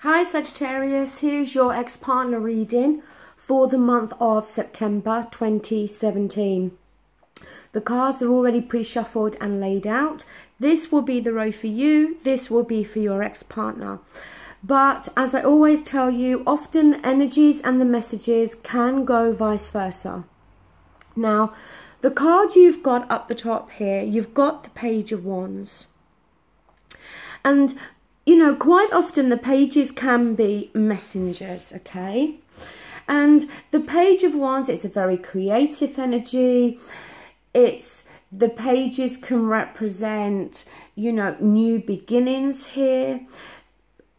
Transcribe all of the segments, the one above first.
Hi Sagittarius, here's your ex-partner reading for the month of September 2017. The cards are already pre-shuffled and laid out. This will be the row for you, this will be for your ex-partner. But as I always tell you, often the energies and the messages can go vice versa. Now, the card you've got up the top here, you've got the Page of Wands. And you know, quite often the pages can be messengers, okay? And the Page of Wands, it's a very creative energy. The pages can represent, you know, new beginnings here.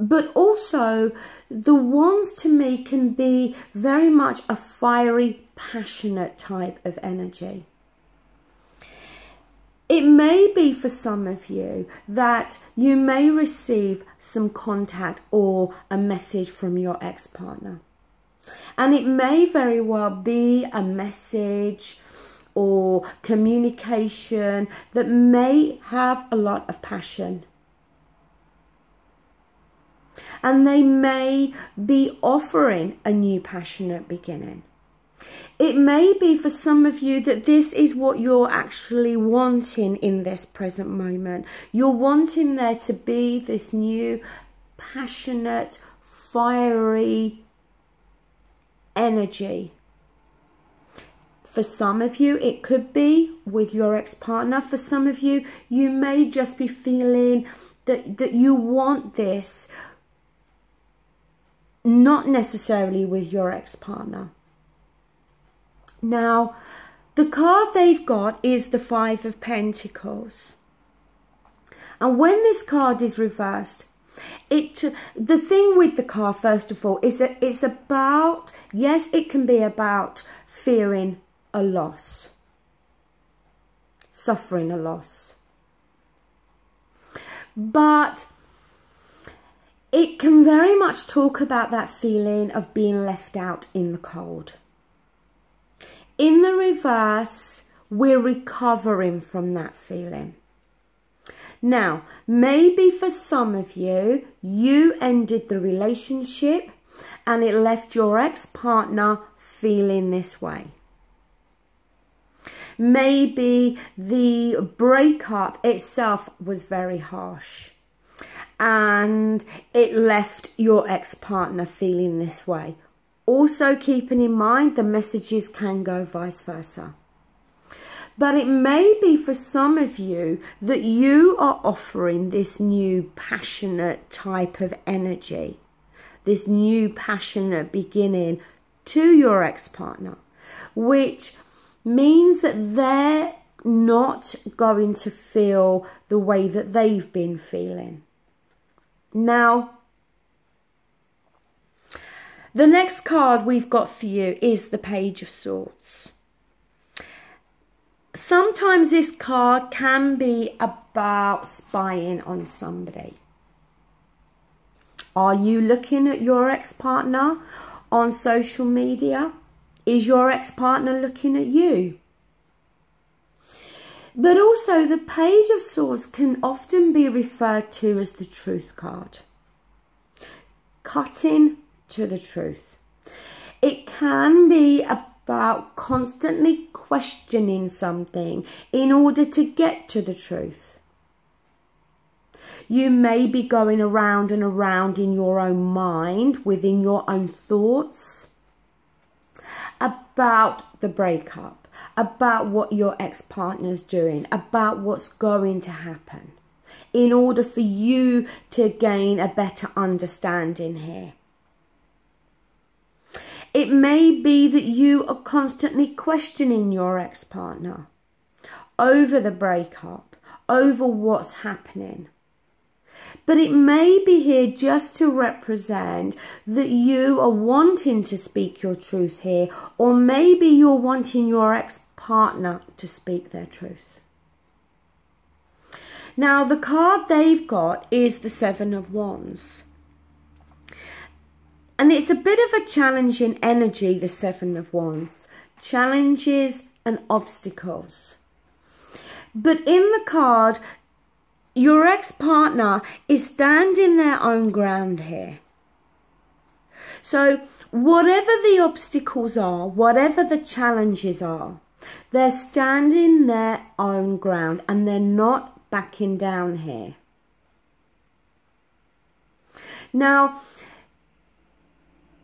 But also, the wands to me can be very much a fiery, passionate type of energy. It may be for some of you that you may receive some contact or a message from your ex-partner. And it may very well be a message or communication that may have a lot of passion. And they may be offering a new passionate beginning. It may be for some of you that this is what you're actually wanting in this present moment. You're wanting there to be this new, passionate, fiery energy. For some of you, it could be with your ex-partner. For some of you, you may just be feeling that you want this, not necessarily with your ex-partner. Now, the card they've got is the Five of Pentacles. And when this card is reversed, the thing with the card, first of all, is that it's about, yes, it can be about fearing a loss, suffering a loss. But it can very much talk about that feeling of being left out in the cold. In the reverse, we're recovering from that feeling. Now, maybe for some of you, you ended the relationship and it left your ex-partner feeling this way. Maybe the breakup itself was very harsh and it left your ex-partner feeling this way. Also keeping in mind the messages can go vice versa. But it may be for some of you that you are offering this new passionate type of energy, this new passionate beginning to your ex-partner, which means that they're not going to feel the way that they've been feeling. Now, the next card we've got for you is the Page of Swords. Sometimes this card can be about spying on somebody. Are you looking at your ex-partner on social media? Is your ex-partner looking at you? But also the Page of Swords can often be referred to as the Truth card. Cutting to the truth. It can be about constantly questioning something in order to get to the truth. You may be going around and around in your own mind, within your own thoughts, about the breakup, about what your ex-partner's doing, about what's going to happen, in order for you to gain a better understanding here. It may be that you are constantly questioning your ex-partner over the breakup, over what's happening. But it may be here just to represent that you are wanting to speak your truth here, or maybe you're wanting your ex-partner to speak their truth. Now, the card they've got is the Seven of Wands. And it's a bit of a challenging energy, the Seven of Wands. Challenges and obstacles. But in the card, your ex-partner is standing their own ground here. So whatever the obstacles are, whatever the challenges are, they're standing their own ground and they're not backing down here. Now,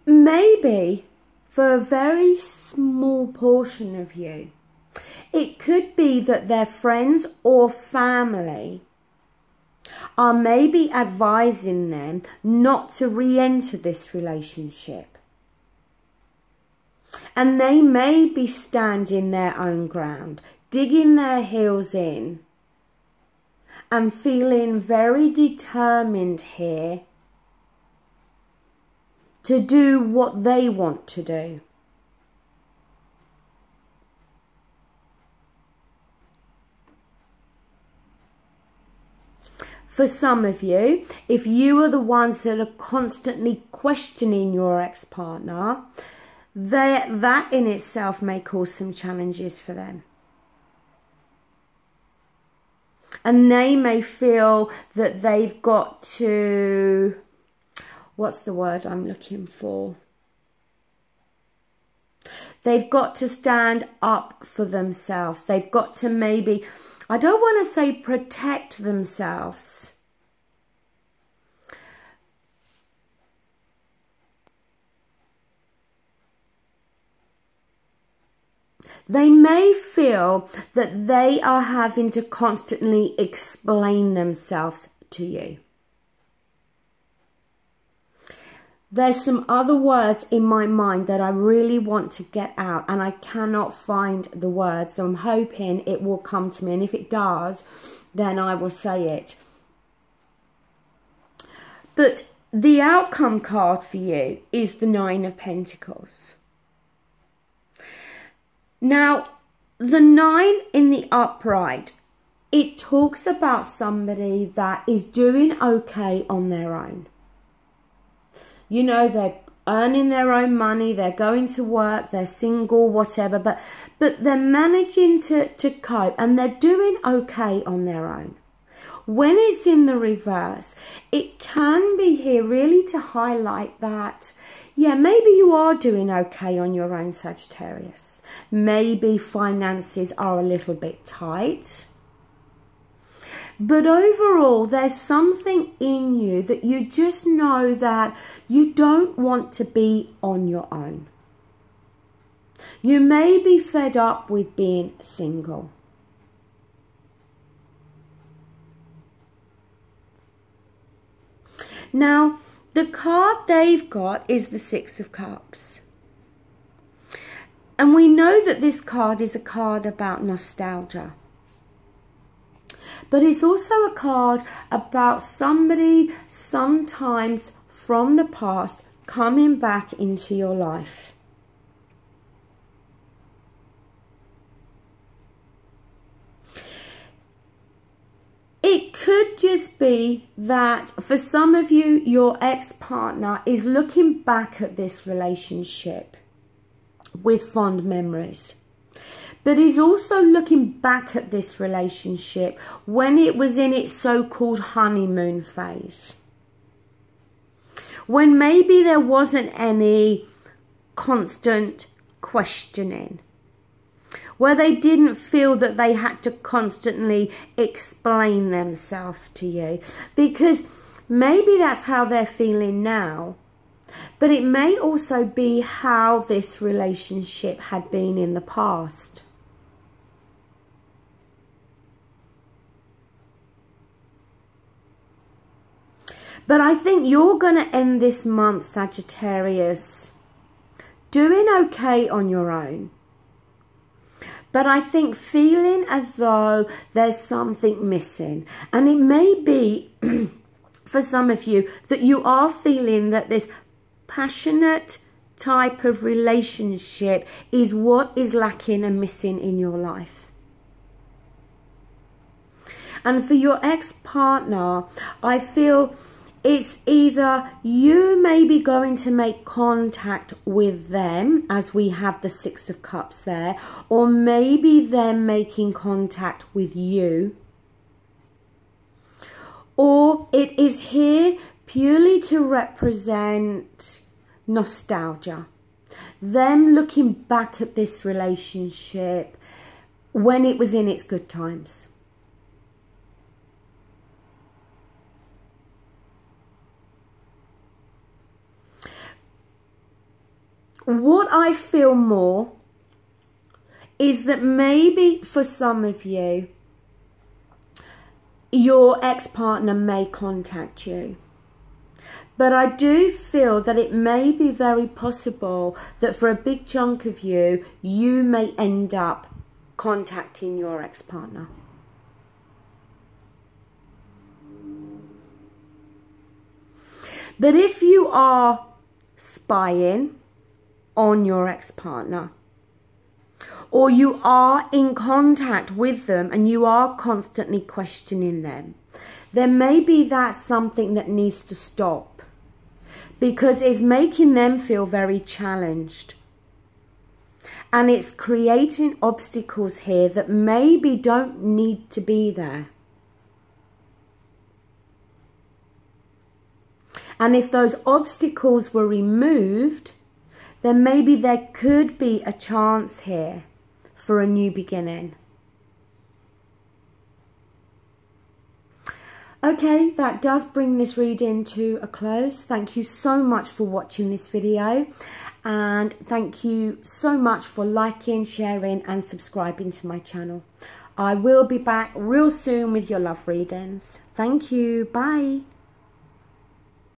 maybe for a very small portion of you, it could be that their friends or family are maybe advising them not to re-enter this relationship. And they may be standing their own ground, digging their heels in and feeling very determined here to do what they want to do. For some of you, if you are the ones that are constantly questioning your ex-partner, that in itself may cause some challenges for them. And they may feel that they've got to, what's the word I'm looking for? They've got to stand up for themselves. They've got to maybe, I don't want to say protect themselves. They may feel that they are having to constantly explain themselves to you. There's some other words in my mind that I really want to get out and I cannot find the words. So I'm hoping it will come to me, and if it does, then I will say it. But the outcome card for you is the Nine of Pentacles. Now, the 9 in the upright, it talks about somebody that is doing okay on their own. You know, they're earning their own money, they're going to work, they're single, whatever, but they're managing to cope and they're doing okay on their own. When it's in the reverse, it can be here really to highlight that, yeah, maybe you are doing okay on your own, Sagittarius. Maybe finances are a little bit tight. But overall, there's something in you that you just know that you don't want to be on your own. You may be fed up with being single. Now, the card they've got is the Six of Cups. And we know that this card is a card about nostalgia. But it's also a card about somebody sometimes from the past coming back into your life. It could just be that for some of you, your ex-partner is looking back at this relationship with fond memories. But he's also looking back at this relationship when it was in its so-called honeymoon phase. When maybe there wasn't any constant questioning. Where they didn't feel that they had to constantly explain themselves to you. Because maybe that's how they're feeling now. But it may also be how this relationship had been in the past. But I think you're going to end this month, Sagittarius, doing okay on your own. But I think feeling as though there's something missing. And it may be, for some of you, that you are feeling that this passionate type of relationship is what is lacking and missing in your life. And for your ex-partner, I feel it's either you may be going to make contact with them, as we have the Six of Cups there, or maybe them making contact with you. Or it is here purely to represent nostalgia. Them looking back at this relationship when it was in its good times. What I feel more is that maybe for some of you, your ex-partner may contact you. But I do feel that it may be very possible that for a big chunk of you, you may end up contacting your ex-partner. But if you are spying on your ex-partner, or you are in contact with them and you are constantly questioning them, then maybe that's something that needs to stop. Because it's making them feel very challenged. And it's creating obstacles here that maybe don't need to be there. And if those obstacles were removed, then maybe there could be a chance here for a new beginning. Okay, that does bring this reading to a close. Thank you so much for watching this video, and thank you so much for liking, sharing and subscribing to my channel. I will be back real soon with your love readings. Thank you. Bye.